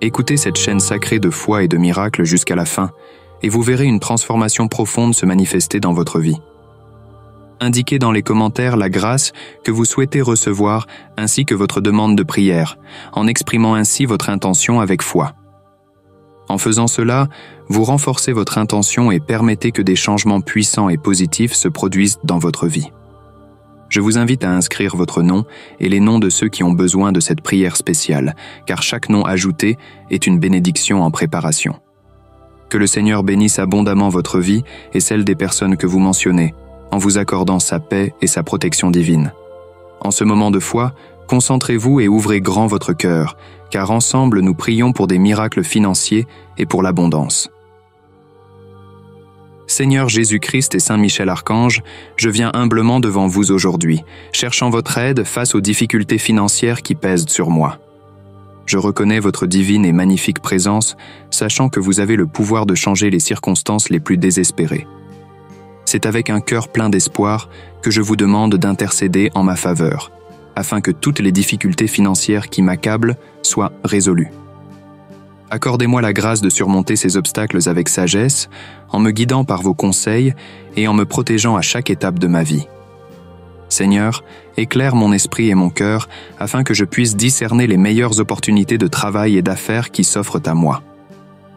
Écoutez cette chaîne sacrée de foi et de miracles jusqu'à la fin, et vous verrez une transformation profonde se manifester dans votre vie. Indiquez dans les commentaires la grâce que vous souhaitez recevoir ainsi que votre demande de prière, en exprimant ainsi votre intention avec foi. En faisant cela, vous renforcez votre intention et permettez que des changements puissants et positifs se produisent dans votre vie. Je vous invite à inscrire votre nom et les noms de ceux qui ont besoin de cette prière spéciale, car chaque nom ajouté est une bénédiction en préparation. Que le Seigneur bénisse abondamment votre vie et celle des personnes que vous mentionnez, en vous accordant sa paix et sa protection divine. En ce moment de foi, concentrez-vous et ouvrez grand votre cœur, car ensemble nous prions pour des miracles financiers et pour l'abondance. Seigneur Jésus-Christ et Saint Michel Archange, je viens humblement devant vous aujourd'hui, cherchant votre aide face aux difficultés financières qui pèsent sur moi. Je reconnais votre divine et magnifique présence, sachant que vous avez le pouvoir de changer les circonstances les plus désespérées. C'est avec un cœur plein d'espoir que je vous demande d'intercéder en ma faveur, afin que toutes les difficultés financières qui m'accablent soient résolues. Accordez-moi la grâce de surmonter ces obstacles avec sagesse, en me guidant par vos conseils et en me protégeant à chaque étape de ma vie. Seigneur, éclaire mon esprit et mon cœur afin que je puisse discerner les meilleures opportunités de travail et d'affaires qui s'offrent à moi.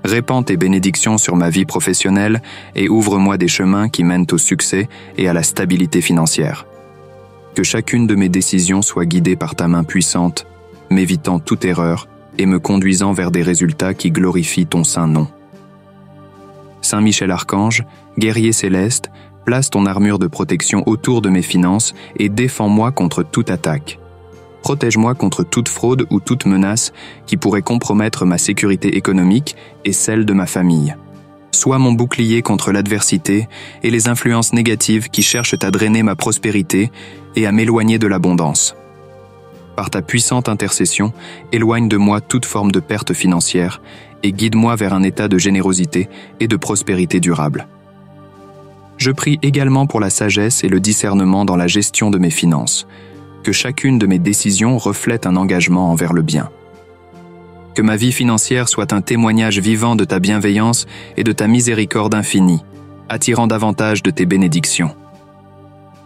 Répands tes bénédictions sur ma vie professionnelle et ouvre-moi des chemins qui mènent au succès et à la stabilité financière. Que chacune de mes décisions soit guidée par ta main puissante, m'évitant toute erreur et me conduisant vers des résultats qui glorifient ton saint nom. Saint Michel Archange, guerrier céleste, place ton armure de protection autour de mes finances et défends-moi contre toute attaque. Protège-moi contre toute fraude ou toute menace qui pourrait compromettre ma sécurité économique et celle de ma famille. Sois mon bouclier contre l'adversité et les influences négatives qui cherchent à drainer ma prospérité et à m'éloigner de l'abondance. Par ta puissante intercession, éloigne de moi toute forme de perte financière et guide-moi vers un état de générosité et de prospérité durable. Je prie également pour la sagesse et le discernement dans la gestion de mes finances, que chacune de mes décisions reflète un engagement envers le bien. Que ma vie financière soit un témoignage vivant de ta bienveillance et de ta miséricorde infinie, attirant davantage de tes bénédictions.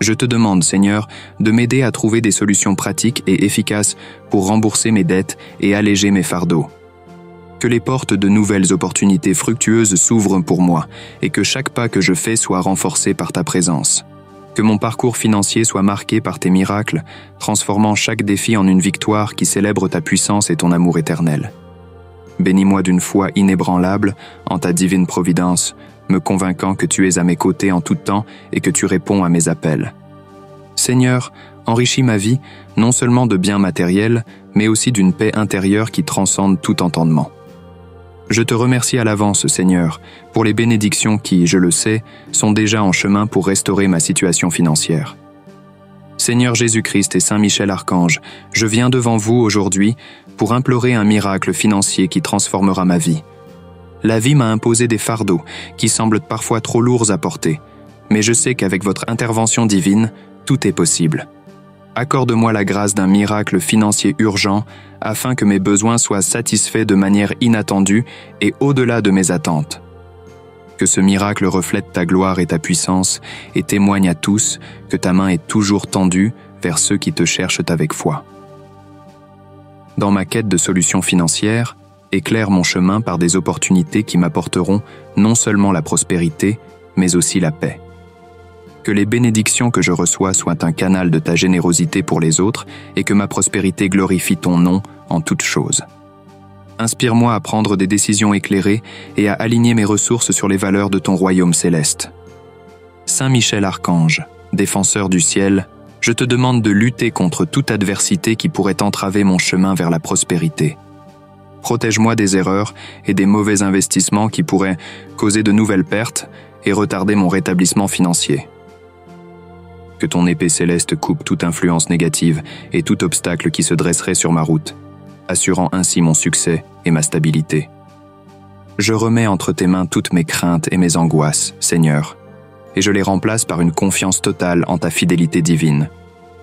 Je te demande, Seigneur, de m'aider à trouver des solutions pratiques et efficaces pour rembourser mes dettes et alléger mes fardeaux. Que les portes de nouvelles opportunités fructueuses s'ouvrent pour moi et que chaque pas que je fais soit renforcé par ta présence. Que mon parcours financier soit marqué par tes miracles, transformant chaque défi en une victoire qui célèbre ta puissance et ton amour éternel. Bénis-moi d'une foi inébranlable en ta divine providence, me convainquant que tu es à mes côtés en tout temps et que tu réponds à mes appels. Seigneur, enrichis ma vie, non seulement de biens matériels, mais aussi d'une paix intérieure qui transcende tout entendement. Je te remercie à l'avance, Seigneur, pour les bénédictions qui, je le sais, sont déjà en chemin pour restaurer ma situation financière. Seigneur Jésus-Christ et Saint Michel Archange, je viens devant vous aujourd'hui pour implorer un miracle financier qui transformera ma vie. La vie m'a imposé des fardeaux qui semblent parfois trop lourds à porter, mais je sais qu'avec votre intervention divine, tout est possible. Accorde-moi la grâce d'un miracle financier urgent afin que mes besoins soient satisfaits de manière inattendue et au-delà de mes attentes. Que ce miracle reflète ta gloire et ta puissance et témoigne à tous que ta main est toujours tendue vers ceux qui te cherchent avec foi. Dans ma quête de solutions financières, éclaire mon chemin par des opportunités qui m'apporteront non seulement la prospérité, mais aussi la paix. Que les bénédictions que je reçois soient un canal de ta générosité pour les autres et que ma prospérité glorifie ton nom en toutes choses. Inspire-moi à prendre des décisions éclairées et à aligner mes ressources sur les valeurs de ton royaume céleste. Saint Michel Archange, défenseur du ciel, je te demande de lutter contre toute adversité qui pourrait entraver mon chemin vers la prospérité. Protège-moi des erreurs et des mauvais investissements qui pourraient causer de nouvelles pertes et retarder mon rétablissement financier. Que ton épée céleste coupe toute influence négative et tout obstacle qui se dresserait sur ma route, assurant ainsi mon succès et ma stabilité. Je remets entre tes mains toutes mes craintes et mes angoisses, Seigneur, et je les remplace par une confiance totale en ta fidélité divine.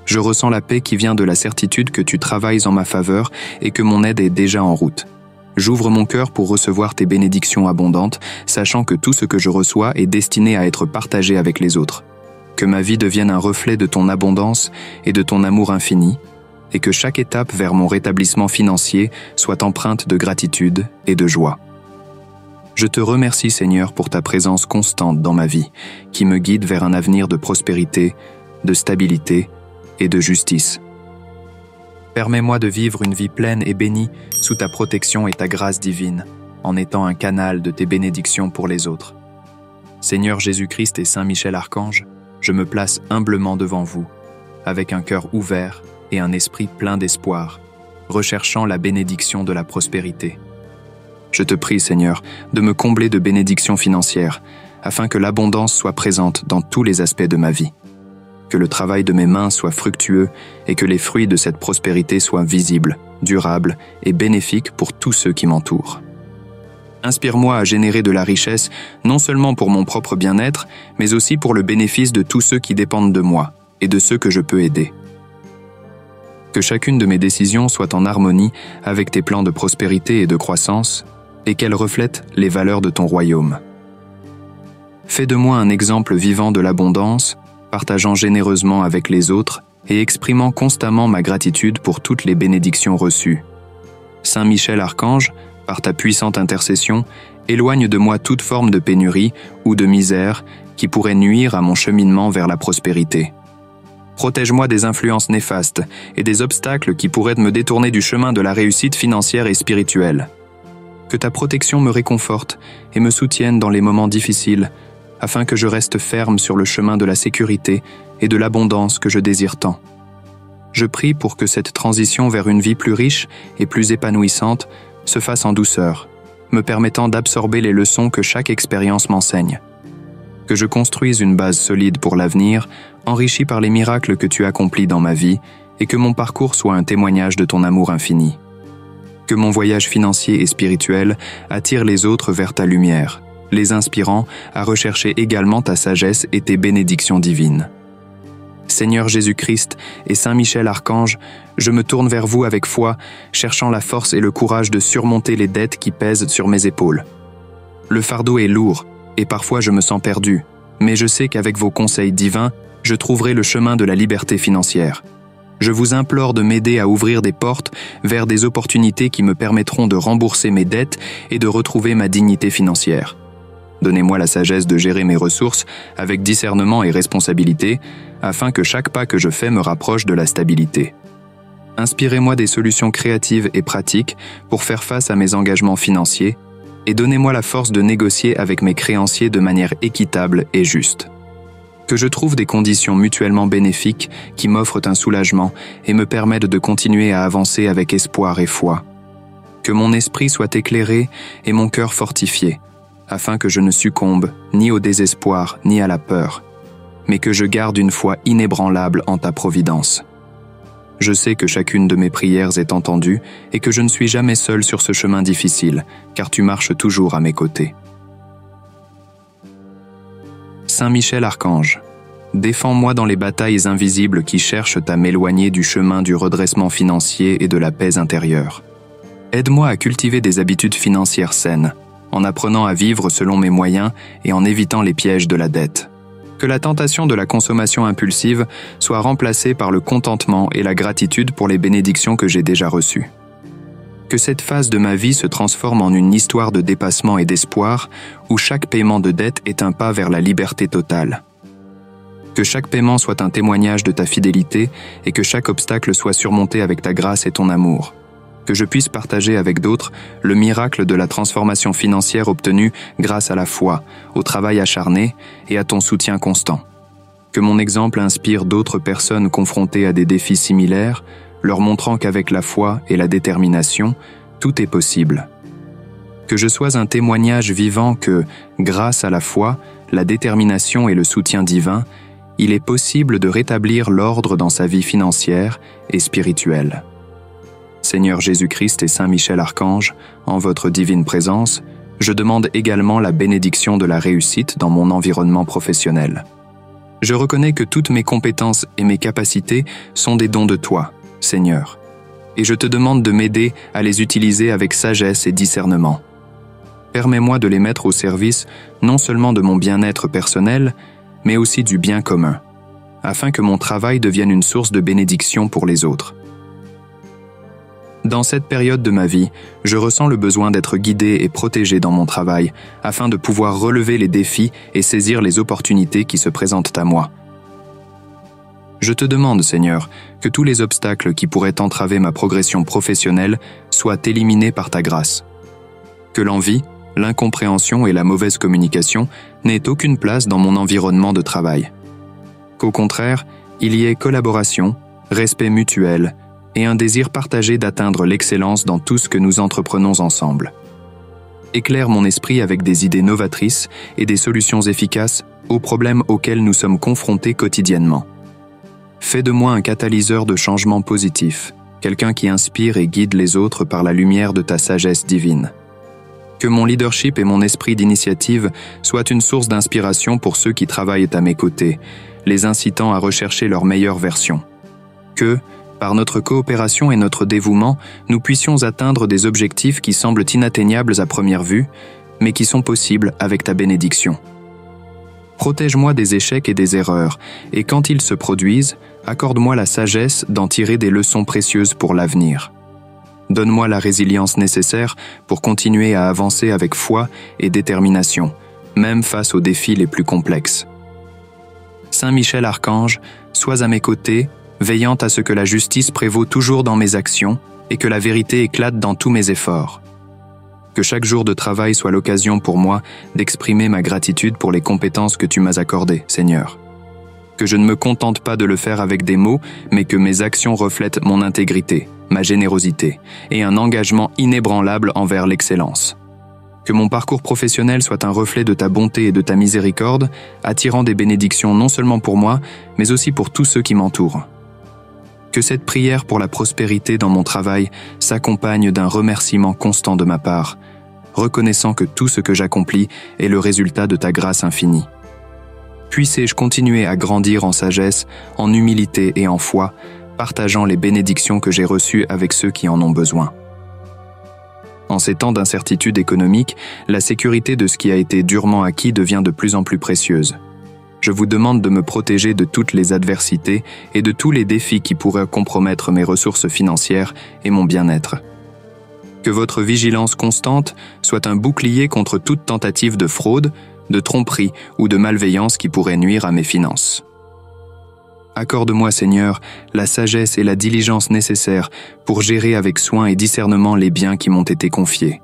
Je ressens la paix qui vient de la certitude que tu travailles en ma faveur et que mon aide est déjà en route. J'ouvre mon cœur pour recevoir tes bénédictions abondantes, sachant que tout ce que je reçois est destiné à être partagé avec les autres. Que ma vie devienne un reflet de ton abondance et de ton amour infini, et que chaque étape vers mon rétablissement financier soit empreinte de gratitude et de joie. Je te remercie, Seigneur, pour ta présence constante dans ma vie, qui me guide vers un avenir de prospérité, de stabilité et de justice. Permets-moi de vivre une vie pleine et bénie sous ta protection et ta grâce divine, en étant un canal de tes bénédictions pour les autres. Seigneur Jésus-Christ et Saint Michel Archange, je me place humblement devant vous, avec un cœur ouvert et un esprit plein d'espoir, recherchant la bénédiction de la prospérité. Je te prie, Seigneur, de me combler de bénédictions financières, afin que l'abondance soit présente dans tous les aspects de ma vie. Que le travail de mes mains soit fructueux et que les fruits de cette prospérité soient visibles, durables et bénéfiques pour tous ceux qui m'entourent. Inspire-moi à générer de la richesse, non seulement pour mon propre bien-être, mais aussi pour le bénéfice de tous ceux qui dépendent de moi et de ceux que je peux aider. Que chacune de mes décisions soit en harmonie avec tes plans de prospérité et de croissance, et qu'elle reflète les valeurs de ton royaume. Fais de moi un exemple vivant de l'abondance, partageant généreusement avec les autres et exprimant constamment ma gratitude pour toutes les bénédictions reçues. Saint Michel Archange, par ta puissante intercession, éloigne de moi toute forme de pénurie ou de misère qui pourrait nuire à mon cheminement vers la prospérité. Protège-moi des influences néfastes et des obstacles qui pourraient me détourner du chemin de la réussite financière et spirituelle. Que ta protection me réconforte et me soutienne dans les moments difficiles, afin que je reste ferme sur le chemin de la sécurité et de l'abondance que je désire tant. Je prie pour que cette transition vers une vie plus riche et plus épanouissante se fasse en douceur, me permettant d'absorber les leçons que chaque expérience m'enseigne. Que je construise une base solide pour l'avenir, enrichie par les miracles que tu accomplis dans ma vie, et que mon parcours soit un témoignage de ton amour infini. Que mon voyage financier et spirituel attire les autres vers ta lumière, les inspirant à rechercher également ta sagesse et tes bénédictions divines. Seigneur Jésus-Christ et Saint Michel Archange, je me tourne vers vous avec foi, cherchant la force et le courage de surmonter les dettes qui pèsent sur mes épaules. Le fardeau est lourd, et parfois je me sens perdu, mais je sais qu'avec vos conseils divins, je trouverai le chemin de la liberté financière. Je vous implore de m'aider à ouvrir des portes vers des opportunités qui me permettront de rembourser mes dettes et de retrouver ma dignité financière. Donnez-moi la sagesse de gérer mes ressources avec discernement et responsabilité, afin que chaque pas que je fais me rapproche de la stabilité. Inspirez-moi des solutions créatives et pratiques pour faire face à mes engagements financiers, et donnez-moi la force de négocier avec mes créanciers de manière équitable et juste. Que je trouve des conditions mutuellement bénéfiques qui m'offrent un soulagement et me permettent de continuer à avancer avec espoir et foi. Que mon esprit soit éclairé et mon cœur fortifié, afin que je ne succombe ni au désespoir ni à la peur, mais que je garde une foi inébranlable en ta providence. Je sais que chacune de mes prières est entendue et que je ne suis jamais seul sur ce chemin difficile, car tu marches toujours à mes côtés. Saint Michel Archange, défends-moi dans les batailles invisibles qui cherchent à m'éloigner du chemin du redressement financier et de la paix intérieure. Aide-moi à cultiver des habitudes financières saines, en apprenant à vivre selon mes moyens et en évitant les pièges de la dette. Que la tentation de la consommation impulsive soit remplacée par le contentement et la gratitude pour les bénédictions que j'ai déjà reçues. Que cette phase de ma vie se transforme en une histoire de dépassement et d'espoir, où chaque paiement de dette est un pas vers la liberté totale. Que chaque paiement soit un témoignage de ta fidélité et que chaque obstacle soit surmonté avec ta grâce et ton amour. Que je puisse partager avec d'autres le miracle de la transformation financière obtenue grâce à la foi, au travail acharné et à ton soutien constant. Que mon exemple inspire d'autres personnes confrontées à des défis similaires, leur montrant qu'avec la foi et la détermination, tout est possible. Que je sois un témoignage vivant que, grâce à la foi, la détermination et le soutien divin, il est possible de rétablir l'ordre dans sa vie financière et spirituelle. Seigneur Jésus-Christ et Saint Michel Archange, en votre divine présence, je demande également la bénédiction de la réussite dans mon environnement professionnel. Je reconnais que toutes mes compétences et mes capacités sont des dons de toi, Seigneur. et je te demande de m'aider à les utiliser avec sagesse et discernement. Permets-moi de les mettre au service non seulement de mon bien-être personnel, mais aussi du bien commun, afin que mon travail devienne une source de bénédiction pour les autres. Dans cette période de ma vie, je ressens le besoin d'être guidé et protégé dans mon travail, afin de pouvoir relever les défis et saisir les opportunités qui se présentent à moi. Je te demande, Seigneur, que tous les obstacles qui pourraient entraver ma progression professionnelle soient éliminés par ta grâce. Que l'envie, l'incompréhension et la mauvaise communication n'aient aucune place dans mon environnement de travail. Qu'au contraire, il y ait collaboration, respect mutuel et un désir partagé d'atteindre l'excellence dans tout ce que nous entreprenons ensemble. Éclaire mon esprit avec des idées novatrices et des solutions efficaces aux problèmes auxquels nous sommes confrontés quotidiennement. Fais de moi un catalyseur de changement positif, quelqu'un qui inspire et guide les autres par la lumière de ta sagesse divine. Que mon leadership et mon esprit d'initiative soient une source d'inspiration pour ceux qui travaillent à mes côtés, les incitant à rechercher leur meilleure version. Que, par notre coopération et notre dévouement, nous puissions atteindre des objectifs qui semblent inatteignables à première vue, mais qui sont possibles avec ta bénédiction. Protège-moi des échecs et des erreurs, et quand ils se produisent, accorde-moi la sagesse d'en tirer des leçons précieuses pour l'avenir. Donne-moi la résilience nécessaire pour continuer à avancer avec foi et détermination, même face aux défis les plus complexes. Saint Michel Archange, sois à mes côtés, veillant à ce que la justice prévaut toujours dans mes actions et que la vérité éclate dans tous mes efforts. Que chaque jour de travail soit l'occasion pour moi d'exprimer ma gratitude pour les compétences que tu m'as accordées, Seigneur. Que je ne me contente pas de le faire avec des mots, mais que mes actions reflètent mon intégrité, ma générosité et un engagement inébranlable envers l'excellence. Que mon parcours professionnel soit un reflet de ta bonté et de ta miséricorde, attirant des bénédictions non seulement pour moi, mais aussi pour tous ceux qui m'entourent. Que cette prière pour la prospérité dans mon travail s'accompagne d'un remerciement constant de ma part, reconnaissant que tout ce que j'accomplis est le résultat de ta grâce infinie. Puissé-je continuer à grandir en sagesse, en humilité et en foi, partageant les bénédictions que j'ai reçues avec ceux qui en ont besoin. En ces temps d'incertitude économique, la sécurité de ce qui a été durement acquis devient de plus en plus précieuse. Je vous demande de me protéger de toutes les adversités et de tous les défis qui pourraient compromettre mes ressources financières et mon bien-être. Que votre vigilance constante soit un bouclier contre toute tentative de fraude, de tromperie ou de malveillance qui pourrait nuire à mes finances. Accorde-moi, Seigneur, la sagesse et la diligence nécessaires pour gérer avec soin et discernement les biens qui m'ont été confiés.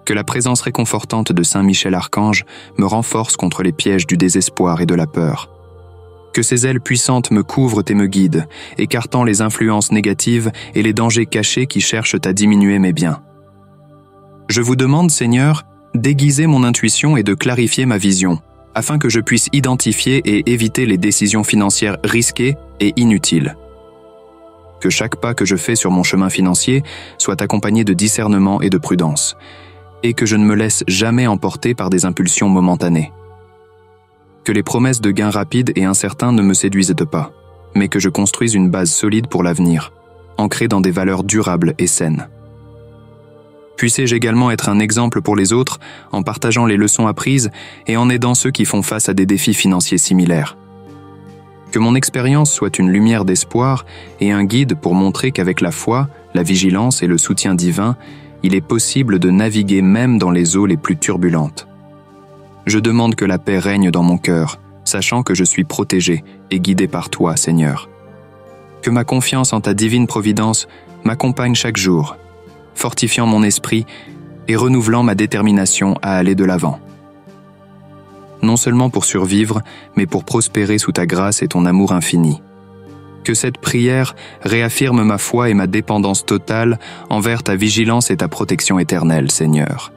Que la présence réconfortante de Saint Michel Archange me renforce contre les pièges du désespoir et de la peur. Que ses ailes puissantes me couvrent et me guident, écartant les influences négatives et les dangers cachés qui cherchent à diminuer mes biens. Je vous demande, Seigneur, d'aiguiser mon intuition et de clarifier ma vision, afin que je puisse identifier et éviter les décisions financières risquées et inutiles. Que chaque pas que je fais sur mon chemin financier soit accompagné de discernement et de prudence, et que je ne me laisse jamais emporter par des impulsions momentanées. Que les promesses de gains rapides et incertains ne me séduisent pas, mais que je construise une base solide pour l'avenir, ancrée dans des valeurs durables et saines. Puissé-je également être un exemple pour les autres en partageant les leçons apprises et en aidant ceux qui font face à des défis financiers similaires. Que mon expérience soit une lumière d'espoir et un guide pour montrer qu'avec la foi, la vigilance et le soutien divin, il est possible de naviguer même dans les eaux les plus turbulentes. Je demande que la paix règne dans mon cœur, sachant que je suis protégé et guidé par toi, Seigneur. Que ma confiance en ta divine providence m'accompagne chaque jour, fortifiant mon esprit et renouvelant ma détermination à aller de l'avant. Non seulement pour survivre, mais pour prospérer sous ta grâce et ton amour infini. Que cette prière réaffirme ma foi et ma dépendance totale envers ta vigilance et ta protection éternelle, Seigneur.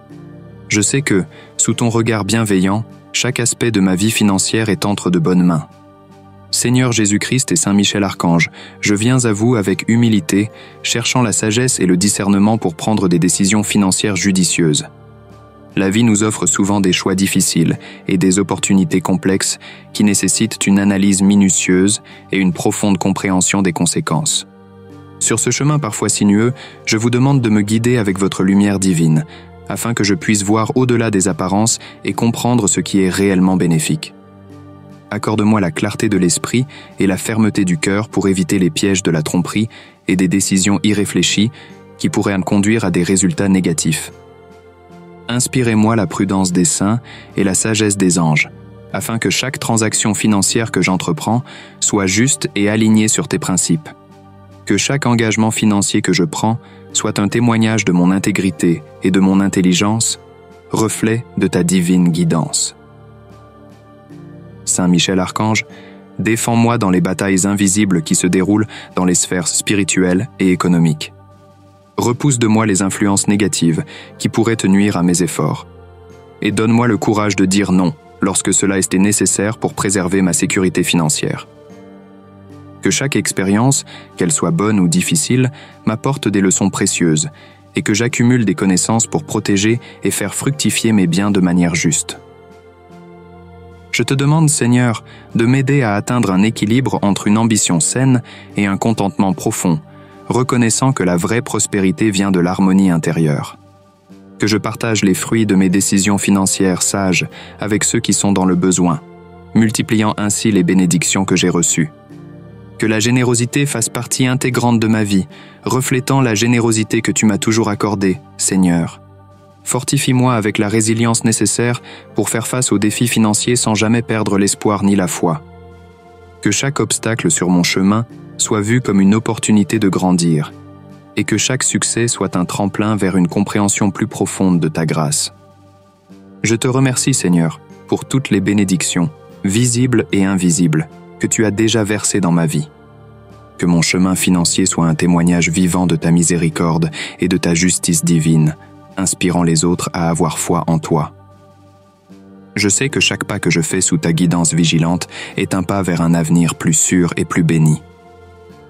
Je sais que, sous ton regard bienveillant, chaque aspect de ma vie financière est entre de bonnes mains. Seigneur Jésus-Christ et Saint Michel Archange, je viens à vous avec humilité, cherchant la sagesse et le discernement pour prendre des décisions financières judicieuses. La vie nous offre souvent des choix difficiles et des opportunités complexes qui nécessitent une analyse minutieuse et une profonde compréhension des conséquences. Sur ce chemin parfois sinueux, je vous demande de me guider avec votre lumière divine, afin que je puisse voir au-delà des apparences et comprendre ce qui est réellement bénéfique. Accorde-moi la clarté de l'esprit et la fermeté du cœur pour éviter les pièges de la tromperie et des décisions irréfléchies qui pourraient conduire à des résultats négatifs. Inspirez-moi la prudence des saints et la sagesse des anges, afin que chaque transaction financière que j'entreprends soit juste et alignée sur tes principes. Que chaque engagement financier que je prends soit un témoignage de mon intégrité et de mon intelligence, reflet de ta divine guidance. Saint Michel Archange, défends-moi dans les batailles invisibles qui se déroulent dans les sphères spirituelles et économiques. Repousse de moi les influences négatives qui pourraient te nuire à mes efforts. Et donne-moi le courage de dire non lorsque cela était nécessaire pour préserver ma sécurité financière. Que chaque expérience, qu'elle soit bonne ou difficile, m'apporte des leçons précieuses et que j'accumule des connaissances pour protéger et faire fructifier mes biens de manière juste. Je te demande, Seigneur, de m'aider à atteindre un équilibre entre une ambition saine et un contentement profond, reconnaissant que la vraie prospérité vient de l'harmonie intérieure. Que je partage les fruits de mes décisions financières sages avec ceux qui sont dans le besoin, multipliant ainsi les bénédictions que j'ai reçues. Que la générosité fasse partie intégrante de ma vie, reflétant la générosité que tu m'as toujours accordée, Seigneur. Fortifie-moi avec la résilience nécessaire pour faire face aux défis financiers sans jamais perdre l'espoir ni la foi. Que chaque obstacle sur mon chemin soit vu comme une opportunité de grandir, et que chaque succès soit un tremplin vers une compréhension plus profonde de ta grâce. Je te remercie, Seigneur, pour toutes les bénédictions, visibles et invisibles, que tu as déjà versées dans ma vie. Que mon chemin financier soit un témoignage vivant de ta miséricorde et de ta justice divine, inspirant les autres à avoir foi en toi. Je sais que chaque pas que je fais sous ta guidance vigilante est un pas vers un avenir plus sûr et plus béni.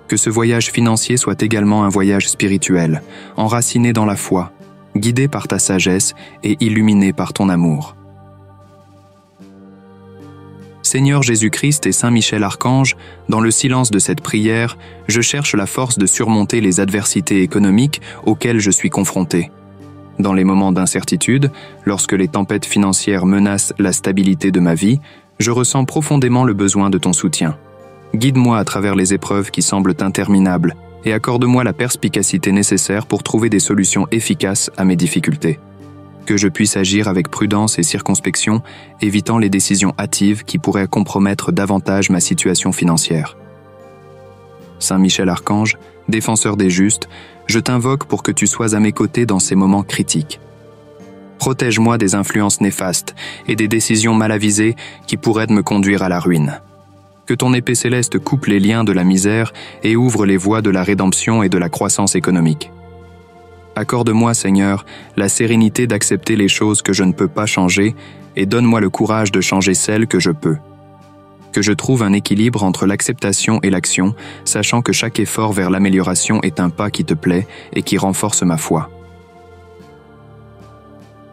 Que ce voyage financier soit également un voyage spirituel, enraciné dans la foi, guidé par ta sagesse et illuminé par ton amour. Seigneur Jésus-Christ et Saint Michel Archange, dans le silence de cette prière, je cherche la force de surmonter les adversités économiques auxquelles je suis confronté. Dans les moments d'incertitude, lorsque les tempêtes financières menacent la stabilité de ma vie, je ressens profondément le besoin de ton soutien. Guide-moi à travers les épreuves qui semblent interminables et accorde-moi la perspicacité nécessaire pour trouver des solutions efficaces à mes difficultés. Que je puisse agir avec prudence et circonspection, évitant les décisions hâtives qui pourraient compromettre davantage ma situation financière. Saint Michel Archange, défenseur des justes, je t'invoque pour que tu sois à mes côtés dans ces moments critiques. Protège-moi des influences néfastes et des décisions mal avisées qui pourraient me conduire à la ruine. Que ton épée céleste coupe les liens de la misère et ouvre les voies de la rédemption et de la croissance économique. Accorde-moi, Seigneur, la sérénité d'accepter les choses que je ne peux pas changer et donne-moi le courage de changer celles que je peux. Que je trouve un équilibre entre l'acceptation et l'action, sachant que chaque effort vers l'amélioration est un pas qui te plaît et qui renforce ma foi.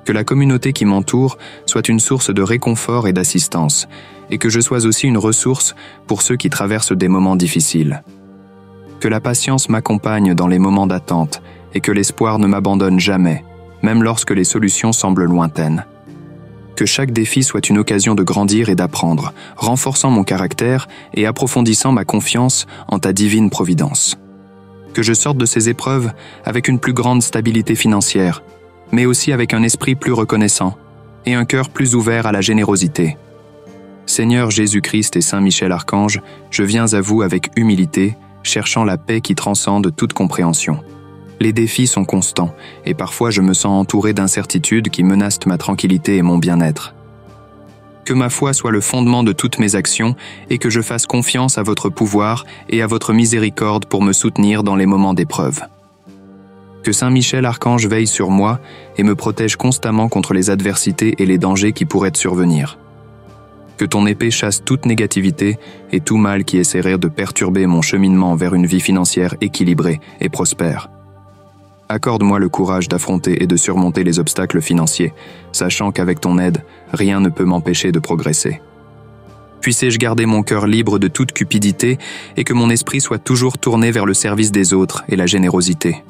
Que la communauté qui m'entoure soit une source de réconfort et d'assistance, et que je sois aussi une ressource pour ceux qui traversent des moments difficiles. Que la patience m'accompagne dans les moments d'attente, et que l'espoir ne m'abandonne jamais, même lorsque les solutions semblent lointaines. Que chaque défi soit une occasion de grandir et d'apprendre, renforçant mon caractère et approfondissant ma confiance en ta divine providence. Que je sorte de ces épreuves avec une plus grande stabilité financière, mais aussi avec un esprit plus reconnaissant et un cœur plus ouvert à la générosité. Seigneur Jésus-Christ et Saint Michel Archange, je viens à vous avec humilité, cherchant la paix qui transcende toute compréhension. Les défis sont constants, et parfois je me sens entouré d'incertitudes qui menacent ma tranquillité et mon bien-être. Que ma foi soit le fondement de toutes mes actions et que je fasse confiance à votre pouvoir et à votre miséricorde pour me soutenir dans les moments d'épreuve. Que Saint Michel Archange veille sur moi et me protège constamment contre les adversités et les dangers qui pourraient survenir. Que ton épée chasse toute négativité et tout mal qui essaierait de perturber mon cheminement vers une vie financière équilibrée et prospère. Accorde-moi le courage d'affronter et de surmonter les obstacles financiers, sachant qu'avec ton aide, rien ne peut m'empêcher de progresser. Puissé-je garder mon cœur libre de toute cupidité et que mon esprit soit toujours tourné vers le service des autres et la générosité.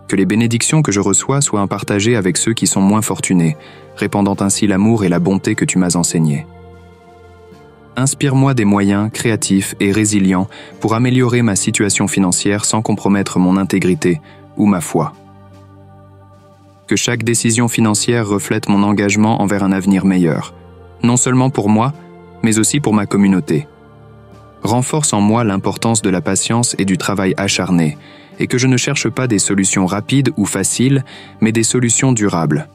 Que les bénédictions que je reçois soient partagées avec ceux qui sont moins fortunés, répandant ainsi l'amour et la bonté que tu m'as enseignés. Inspire-moi des moyens créatifs et résilients pour améliorer ma situation financière sans compromettre mon intégrité ou ma foi. Que chaque décision financière reflète mon engagement envers un avenir meilleur, non seulement pour moi, mais aussi pour ma communauté. Renforce en moi l'importance de la patience et du travail acharné, et que je ne cherche pas des solutions rapides ou faciles, mais des solutions durables.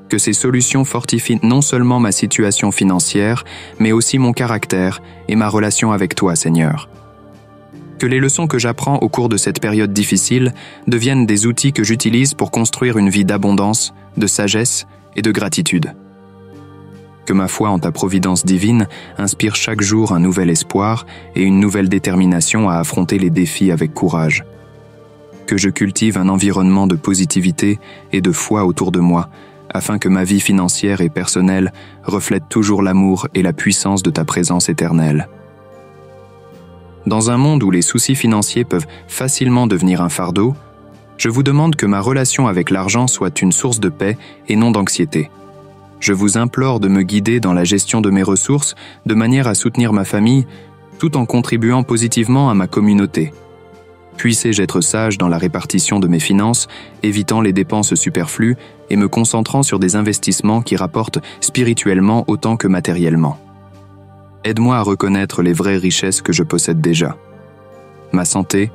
Que ces solutions fortifient non seulement ma situation financière, mais aussi mon caractère et ma relation avec toi, Seigneur. Que les leçons que j'apprends au cours de cette période difficile deviennent des outils que j'utilise pour construire une vie d'abondance, de sagesse et de gratitude. Que ma foi en ta providence divine inspire chaque jour un nouvel espoir et une nouvelle détermination à affronter les défis avec courage. Que je cultive un environnement de positivité et de foi autour de moi, afin que ma vie financière et personnelle reflète toujours l'amour et la puissance de ta présence éternelle. Dans un monde où les soucis financiers peuvent facilement devenir un fardeau, je vous demande que ma relation avec l'argent soit une source de paix et non d'anxiété. Je vous implore de me guider dans la gestion de mes ressources de manière à soutenir ma famille, tout en contribuant positivement à ma communauté. Puissé-je être sage dans la répartition de mes finances, évitant les dépenses superflues et me concentrant sur des investissements qui rapportent spirituellement autant que matériellement. Aide-moi à reconnaître les vraies richesses que je possède déjà. Ma santé,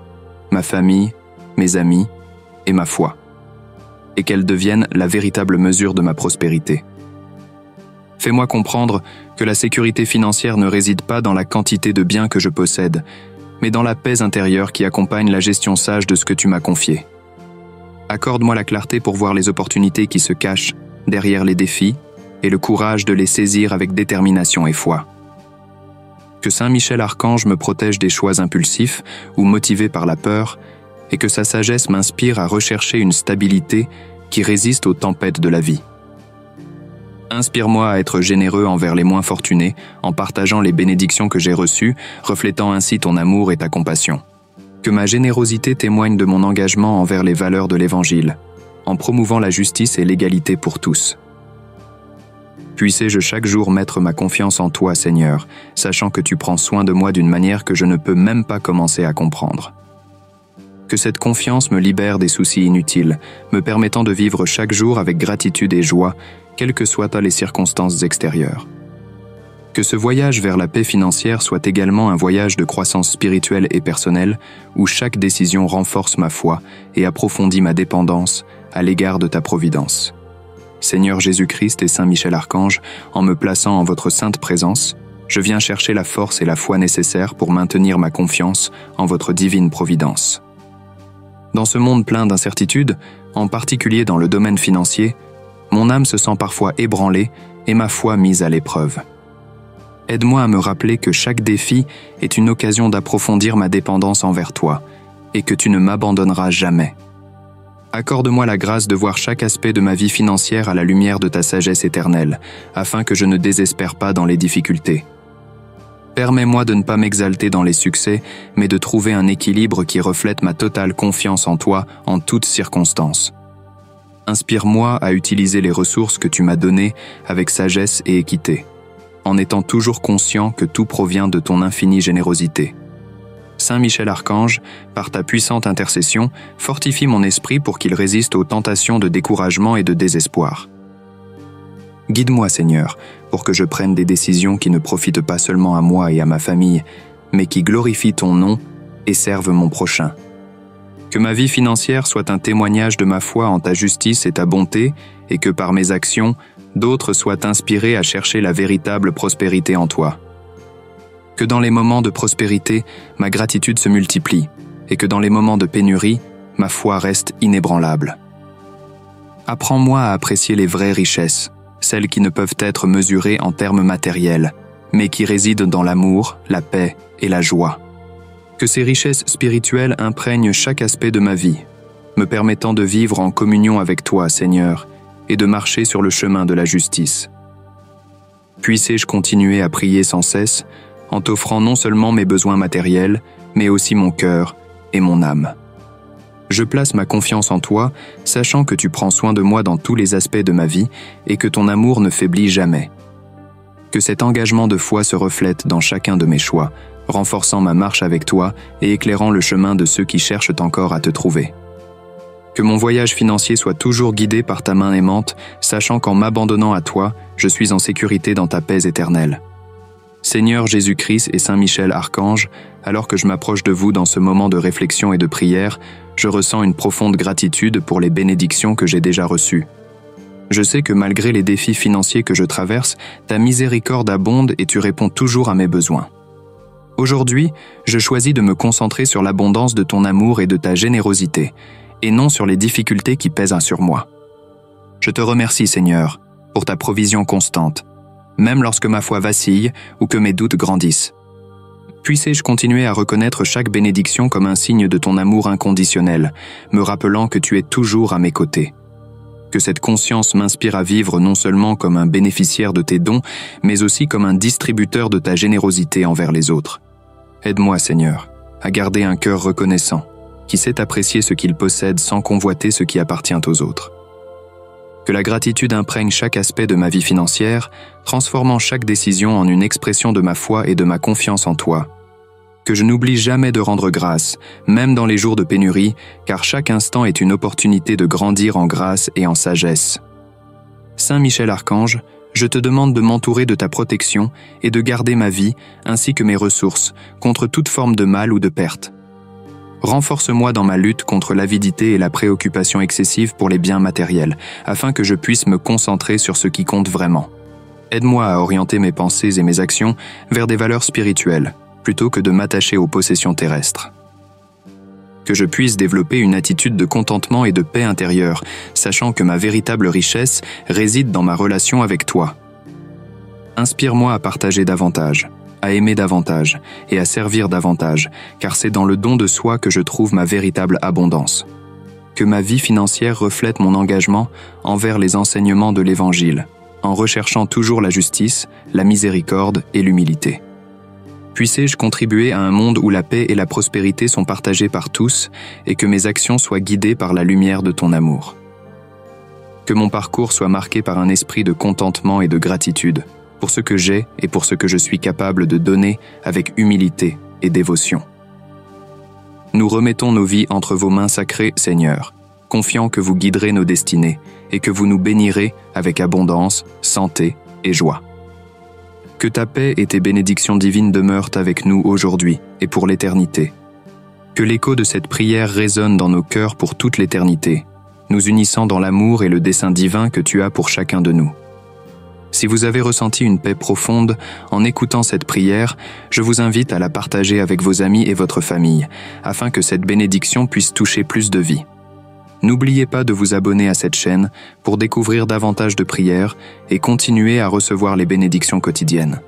ma famille, mes amis et ma foi. Et qu'elles deviennent la véritable mesure de ma prospérité. Fais-moi comprendre que la sécurité financière ne réside pas dans la quantité de biens que je possède, mais dans la paix intérieure qui accompagne la gestion sage de ce que tu m'as confié. Accorde-moi la clarté pour voir les opportunités qui se cachent derrière les défis et le courage de les saisir avec détermination et foi. Que Saint Michel Archange me protège des choix impulsifs ou motivés par la peur et que sa sagesse m'inspire à rechercher une stabilité qui résiste aux tempêtes de la vie. Inspire-moi à être généreux envers les moins fortunés en partageant les bénédictions que j'ai reçues, reflétant ainsi ton amour et ta compassion. Que ma générosité témoigne de mon engagement envers les valeurs de l'Évangile, en promouvant la justice et l'égalité pour tous. Puissé-je chaque jour mettre ma confiance en toi, Seigneur, sachant que tu prends soin de moi d'une manière que je ne peux même pas commencer à comprendre. Que cette confiance me libère des soucis inutiles, me permettant de vivre chaque jour avec gratitude et joie, quelles que soient les circonstances extérieures. Que ce voyage vers la paix financière soit également un voyage de croissance spirituelle et personnelle, où chaque décision renforce ma foi et approfondit ma dépendance à l'égard de ta providence. Seigneur Jésus-Christ et Saint Michel Archange, en me plaçant en votre sainte présence, je viens chercher la force et la foi nécessaires pour maintenir ma confiance en votre divine providence. Dans ce monde plein d'incertitudes, en particulier dans le domaine financier, mon âme se sent parfois ébranlée et ma foi mise à l'épreuve. Aide-moi à me rappeler que chaque défi est une occasion d'approfondir ma dépendance envers toi et que tu ne m'abandonneras jamais. Accorde-moi la grâce de voir chaque aspect de ma vie financière à la lumière de ta sagesse éternelle, afin que je ne désespère pas dans les difficultés. Permets-moi de ne pas m'exalter dans les succès, mais de trouver un équilibre qui reflète ma totale confiance en toi en toutes circonstances. Inspire-moi à utiliser les ressources que tu m'as données avec sagesse et équité, en étant toujours conscient que tout provient de ton infinie générosité. Saint Michel Archange, par ta puissante intercession, fortifie mon esprit pour qu'il résiste aux tentations de découragement et de désespoir. Guide-moi, Seigneur, pour que je prenne des décisions qui ne profitent pas seulement à moi et à ma famille, mais qui glorifient ton nom et servent mon prochain. Que ma vie financière soit un témoignage de ma foi en ta justice et ta bonté, et que par mes actions, d'autres soient inspirés à chercher la véritable prospérité en toi. Que dans les moments de prospérité, ma gratitude se multiplie, et que dans les moments de pénurie, ma foi reste inébranlable. Apprends-moi à apprécier les vraies richesses, celles qui ne peuvent être mesurées en termes matériels, mais qui résident dans l'amour, la paix et la joie. Que ces richesses spirituelles imprègnent chaque aspect de ma vie, me permettant de vivre en communion avec toi, Seigneur, et de marcher sur le chemin de la justice. Puissé-je continuer à prier sans cesse, en t'offrant non seulement mes besoins matériels, mais aussi mon cœur et mon âme. Je place ma confiance en toi, sachant que tu prends soin de moi dans tous les aspects de ma vie et que ton amour ne faiblit jamais. Que cet engagement de foi se reflète dans chacun de mes choix, renforçant ma marche avec toi et éclairant le chemin de ceux qui cherchent encore à te trouver. Que mon voyage financier soit toujours guidé par ta main aimante, sachant qu'en m'abandonnant à toi, je suis en sécurité dans ta paix éternelle. Seigneur Jésus-Christ et Saint Michel Archange, alors que je m'approche de vous dans ce moment de réflexion et de prière, je ressens une profonde gratitude pour les bénédictions que j'ai déjà reçues. Je sais que malgré les défis financiers que je traverse, ta miséricorde abonde et tu réponds toujours à mes besoins. Aujourd'hui, je choisis de me concentrer sur l'abondance de ton amour et de ta générosité, et non sur les difficultés qui pèsent sur moi. Je te remercie, Seigneur, pour ta provision constante, même lorsque ma foi vacille ou que mes doutes grandissent. Puissé-je continuer à reconnaître chaque bénédiction comme un signe de ton amour inconditionnel, me rappelant que tu es toujours à mes côtés. Que cette conscience m'inspire à vivre non seulement comme un bénéficiaire de tes dons, mais aussi comme un distributeur de ta générosité envers les autres. Aide-moi, Seigneur, à garder un cœur reconnaissant, qui sait apprécier ce qu'il possède sans convoiter ce qui appartient aux autres. Que la gratitude imprègne chaque aspect de ma vie financière, transformant chaque décision en une expression de ma foi et de ma confiance en toi. Que je n'oublie jamais de rendre grâce, même dans les jours de pénurie, car chaque instant est une opportunité de grandir en grâce et en sagesse. Saint Michel Archange, je te demande de m'entourer de ta protection et de garder ma vie, ainsi que mes ressources, contre toute forme de mal ou de perte. Renforce-moi dans ma lutte contre l'avidité et la préoccupation excessive pour les biens matériels, afin que je puisse me concentrer sur ce qui compte vraiment. Aide-moi à orienter mes pensées et mes actions vers des valeurs spirituelles, plutôt que de m'attacher aux possessions terrestres. Que je puisse développer une attitude de contentement et de paix intérieure, sachant que ma véritable richesse réside dans ma relation avec toi. Inspire-moi à partager davantage, à aimer davantage et à servir davantage, car c'est dans le don de soi que je trouve ma véritable abondance. Que ma vie financière reflète mon engagement envers les enseignements de l'Évangile, en recherchant toujours la justice, la miséricorde et l'humilité. Puissé-je contribuer à un monde où la paix et la prospérité sont partagées par tous et que mes actions soient guidées par la lumière de ton amour. Que mon parcours soit marqué par un esprit de contentement et de gratitude, pour ce que j'ai et pour ce que je suis capable de donner avec humilité et dévotion. Nous remettons nos vies entre vos mains sacrées, Seigneur, confiant que vous guiderez nos destinées et que vous nous bénirez avec abondance, santé et joie. Que ta paix et tes bénédictions divines demeurent avec nous aujourd'hui et pour l'éternité. Que l'écho de cette prière résonne dans nos cœurs pour toute l'éternité, nous unissant dans l'amour et le dessein divin que tu as pour chacun de nous. Si vous avez ressenti une paix profonde en écoutant cette prière, je vous invite à la partager avec vos amis et votre famille, afin que cette bénédiction puisse toucher plus de vies. N'oubliez pas de vous abonner à cette chaîne pour découvrir davantage de prières et continuer à recevoir les bénédictions quotidiennes.